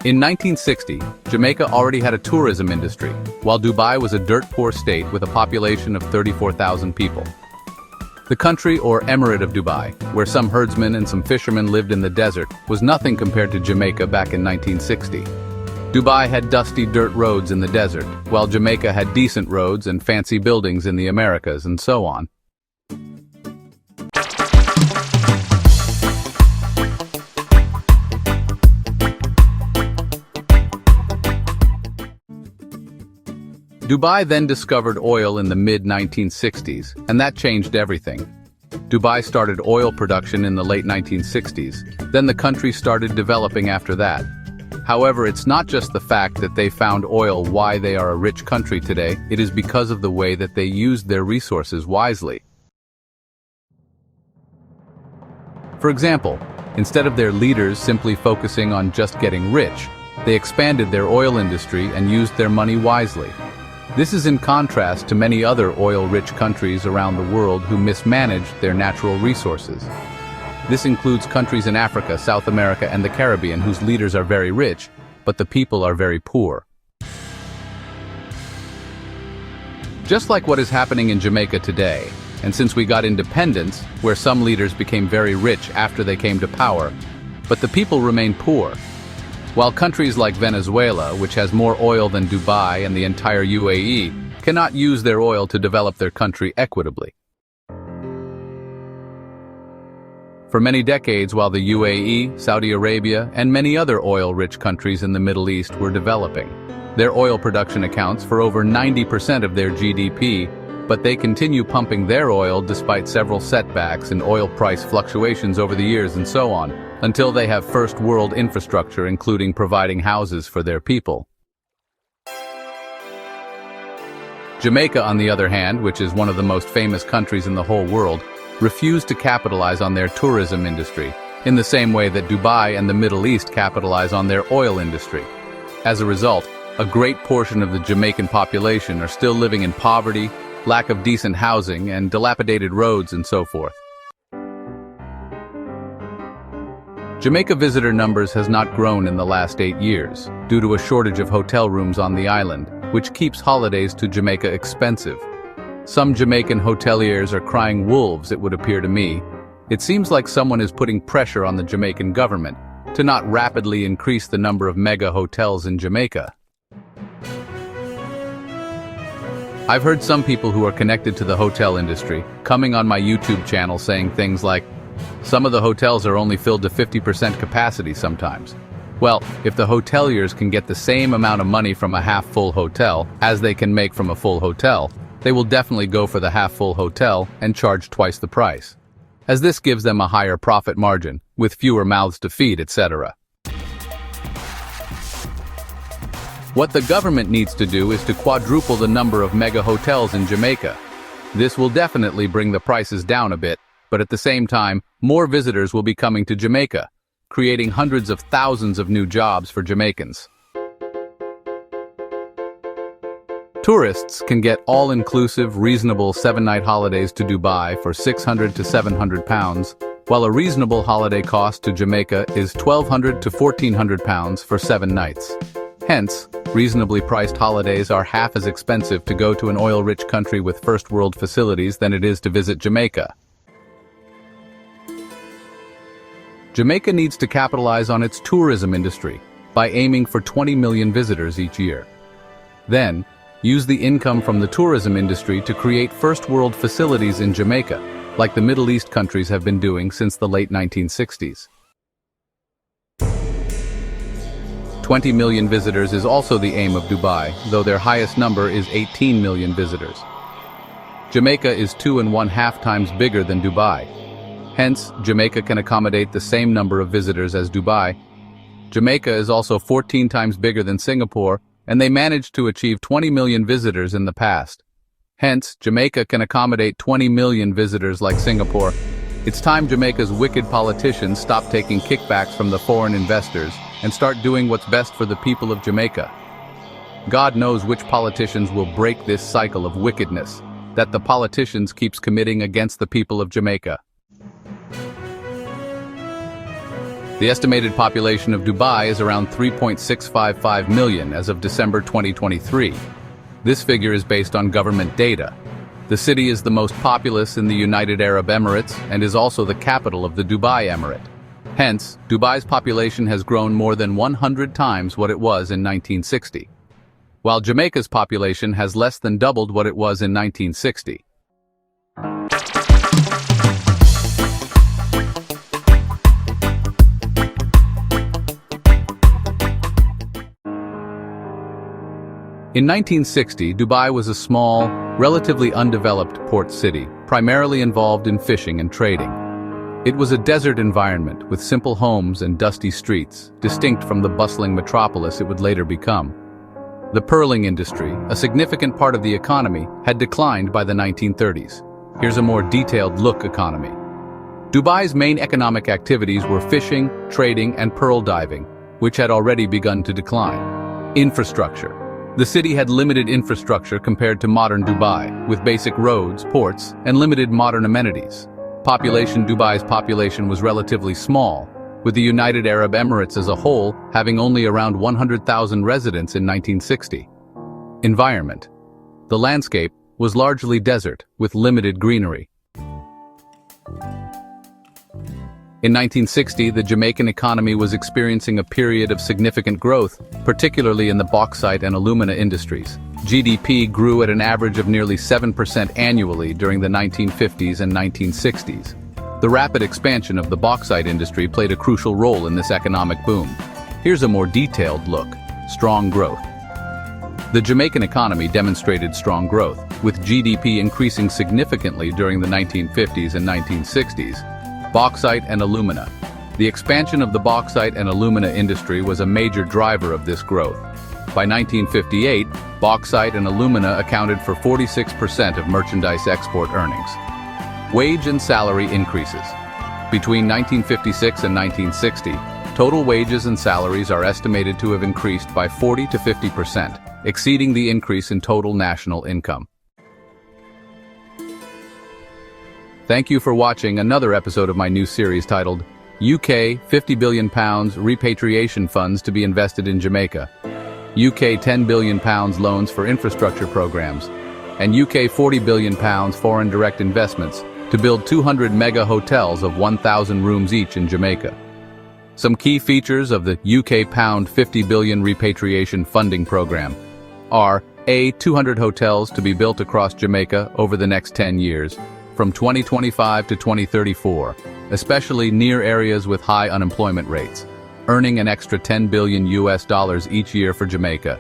In 1960, Jamaica already had a tourism industry, while Dubai was a dirt-poor state with a population of 34,000 people. The country, or Emirate of Dubai, where some herdsmen and some fishermen lived in the desert, was nothing compared to Jamaica back in 1960. Dubai had dusty dirt roads in the desert, while Jamaica had decent roads and fancy buildings in the Americas and so on. Dubai then discovered oil in the mid-1960s, and that changed everything. Dubai started oil production in the late 1960s, then the country started developing after that. However, it's not just the fact that they found oil why they are a rich country today, it is because of the way that they used their resources wisely. For example, instead of their leaders simply focusing on just getting rich, they expanded their oil industry and used their money wisely. This is in contrast to many other oil-rich countries around the world who mismanaged their natural resources. This includes countries in Africa, South America, and the Caribbean whose leaders are very rich, but the people are very poor. Just like what is happening in Jamaica today, and since we got independence, where some leaders became very rich after they came to power, but the people remain poor. While countries like Venezuela, which has more oil than Dubai and the entire UAE, cannot use their oil to develop their country equitably. For many decades, while the UAE, Saudi Arabia, and many other oil-rich countries in the Middle East were developing, their oil production accounts for over 90% of their GDP, but they continue pumping their oil despite several setbacks and oil price fluctuations over the years and so on, until they have first-world infrastructure including providing houses for their people. Jamaica, on the other hand, which is one of the most famous countries in the whole world, refused to capitalize on their tourism industry, in the same way that Dubai and the Middle East capitalize on their oil industry. As a result, a great portion of the Jamaican population are still living in poverty, lack of decent housing, and dilapidated roads and so forth. Jamaica visitor numbers has not grown in the last 8 years, due to a shortage of hotel rooms on the island, which keeps holidays to Jamaica expensive. Some Jamaican hoteliers are crying wolves, it would appear to me. It seems like someone is putting pressure on the Jamaican government to not rapidly increase the number of mega hotels in Jamaica. I've heard some people who are connected to the hotel industry coming on my YouTube channel saying things like, some of the hotels are only filled to 50% capacity sometimes. Well, if the hoteliers can get the same amount of money from a half-full hotel as they can make from a full hotel, they will definitely go for the half-full hotel and charge twice the price, as this gives them a higher profit margin, with fewer mouths to feed, etc. What the government needs to do is to quadruple the number of mega hotels in Jamaica. This will definitely bring the prices down a bit, but at the same time, more visitors will be coming to Jamaica, creating hundreds of thousands of new jobs for Jamaicans. Tourists can get all-inclusive, reasonable 7-night holidays to Dubai for £600 to £700, while a reasonable holiday cost to Jamaica is £1,200 to £1,400 for 7 nights. Hence, reasonably priced holidays are half as expensive to go to an oil-rich country with first-world facilities than it is to visit Jamaica. Jamaica needs to capitalize on its tourism industry by aiming for 20 million visitors each year. Then, use the income from the tourism industry to create first-world facilities in Jamaica, like the Middle East countries have been doing since the late 1960s. 20 million visitors is also the aim of Dubai, though their highest number is 18 million visitors. Jamaica is 2.5 times bigger than Dubai. Hence, Jamaica can accommodate the same number of visitors as Dubai. Jamaica is also 14 times bigger than Singapore, and they managed to achieve 20 million visitors in the past. Hence, Jamaica can accommodate 20 million visitors like Singapore. It's time Jamaica's wicked politicians stop taking kickbacks from the foreign investors and start doing what's best for the people of Jamaica. God knows which politicians will break this cycle of wickedness that the politicians keeps committing against the people of Jamaica. The estimated population of Dubai is around 3.655 million as of December 2023. This figure is based on government data. The city is the most populous in the United Arab Emirates and is also the capital of the Dubai Emirate. Hence, Dubai's population has grown more than 100 times what it was in 1960, while Jamaica's population has less than doubled what it was in 1960. In 1960, Dubai was a small, relatively undeveloped port city, primarily involved in fishing and trading. It was a desert environment with simple homes and dusty streets, distinct from the bustling metropolis it would later become. The pearling industry, a significant part of the economy, had declined by the 1930s. Here's a more detailed look economy. Dubai's main economic activities were fishing, trading, and pearl diving, which had already begun to decline. Infrastructure. The city had limited infrastructure compared to modern Dubai, with basic roads, ports, and limited modern amenities. Dubai's population was relatively small, with the United Arab Emirates as a whole having only around 100,000 residents in 1960. Environment. The landscape was largely desert, with limited greenery. In 1960, the Jamaican economy was experiencing a period of significant growth, particularly in the bauxite and alumina industries. GDP grew at an average of nearly 7% annually during the 1950s and 1960s. The rapid expansion of the bauxite industry played a crucial role in this economic boom. Here's a more detailed look. Strong growth. The Jamaican economy demonstrated strong growth, with GDP increasing significantly during the 1950s and 1960s. Bauxite and alumina. The expansion of the bauxite and alumina industry was a major driver of this growth. By 1958, bauxite and alumina accounted for 46% of merchandise export earnings. Wage and salary increases. Between 1956 and 1960, total wages and salaries are estimated to have increased by 40 to 50%, exceeding the increase in total national income. Thank you for watching another episode of my new series titled UK £50 billion repatriation funds to be invested in Jamaica, UK £10 billion loans for infrastructure programs, and UK £40 billion foreign direct investments to build 200 mega hotels of 1,000 rooms each in Jamaica. Some key features of the UK £50 billion repatriation funding program are: A. 200 hotels to be built across Jamaica over the next 10 years, from 2025 to 2034, especially near areas with high unemployment rates, earning an extra $10 billion each year for Jamaica.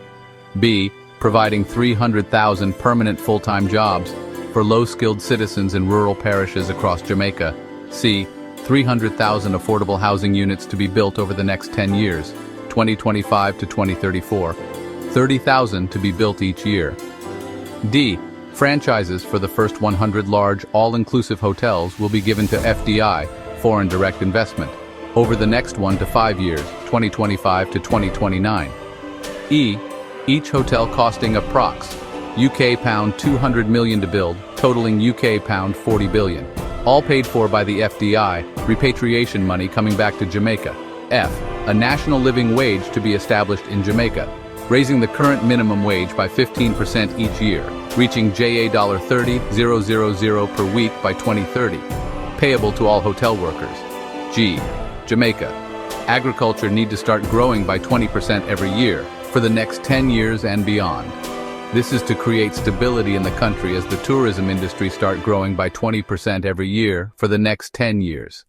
B. Providing 300,000 permanent full-time jobs for low-skilled citizens in rural parishes across Jamaica. C. 300,000 affordable housing units to be built over the next 10 years, 2025 to 2034, 30,000 to be built each year. D. Franchises for the first 100 large, all-inclusive hotels will be given to FDI, foreign direct investment, over the next 1 to 5 years, 2025 to 2029. E. Each hotel costing approx. UK £200 million to build, totaling UK £40 billion. All paid for by the FDI, repatriation money coming back to Jamaica. F. A national living wage to be established in Jamaica, raising the current minimum wage by 15% each year, reaching $30,000 per week by 2030, payable to all hotel workers. G. Jamaica. Agriculture need to start growing by 20% every year for the next 10 years and beyond. This is to create stability in the country as the tourism industry start growing by 20% every year for the next 10 years.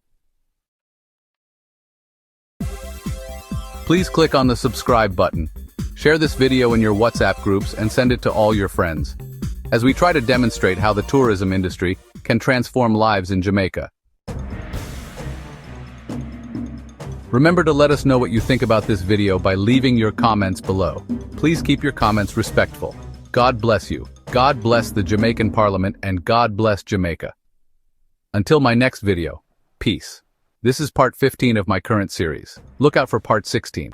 Please click on the subscribe button. Share this video in your WhatsApp groups and send it to all your friends, as we try to demonstrate how the tourism industry can transform lives in Jamaica. Remember to let us know what you think about this video by leaving your comments below. Please keep your comments respectful. God bless you. God bless the Jamaican Parliament, and God bless Jamaica. Until my next video, peace. This is part 15 of my current series. Look out for part 16.